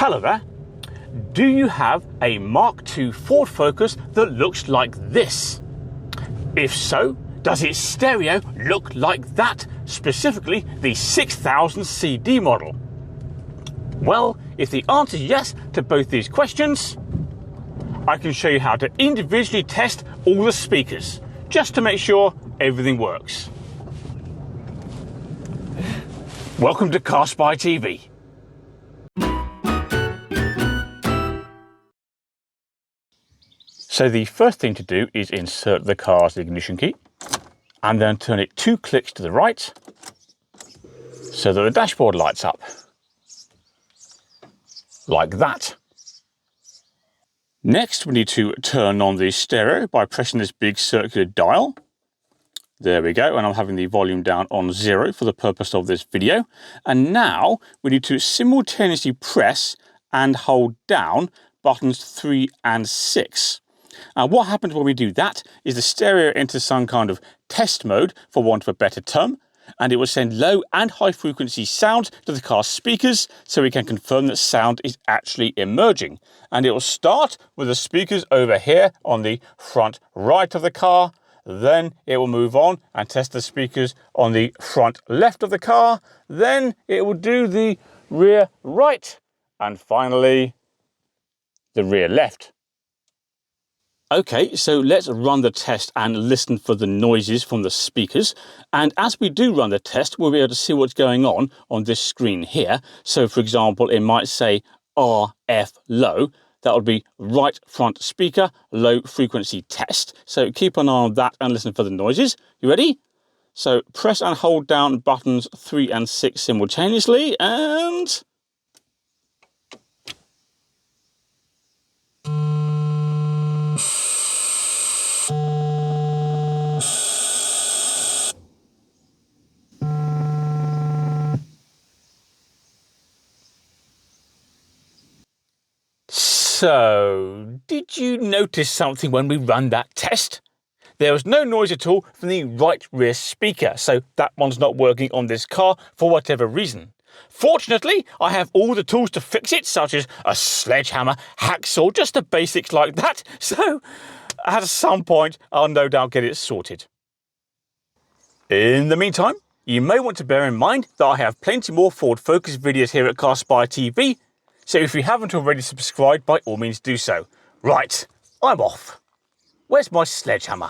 Hello there. Do you have a Mark II Ford Focus that looks like this? If so, does its stereo look like that, specifically the 6000 CD model? Well, if the answer is yes to both these questions, I can show you how to individually test all the speakers, just to make sure everything works. Welcome to CarSpyTV. So the first thing to do is insert the car's ignition key and then turn it 2 clicks to the right so that the dashboard lights up. Like that. Next, we need to turn on the stereo by pressing this big circular dial. There we go, and I'm having the volume down on 0 for the purpose of this video. And now we need to simultaneously press and hold down buttons 3 and 6. And what happens when we do that is the stereo enters some kind of test mode, for want of a better term, and it will send low and high frequency sound to the car's speakers so we can confirm that sound is actually emerging. And it will start with the speakers over here on the front right of the car. Then it will move on and test the speakers on the front left of the car. Then it will do the rear right. And finally, the rear left. Okay, so let's run the test and listen for the noises from the speakers. And as we do run the test, we'll be able to see what's going on this screen here. So for example, it might say RF low. That would be right front speaker, low frequency test. So keep an eye on that and listen for the noises. You ready? So press and hold down buttons 3 and 6 simultaneously and... So, did you notice something when we run that test? There was no noise at all from the right rear speaker, so that one's not working on this car for whatever reason. Fortunately, I have all the tools to fix it, such as a sledgehammer, hacksaw, just the basics like that, so at some point I'll no doubt get it sorted. In the meantime, you may want to bear in mind that I have plenty more Ford Focus videos here at CarSpyTV. So if you haven't already subscribed, by all means do so. Right, I'm off. Where's my sledgehammer?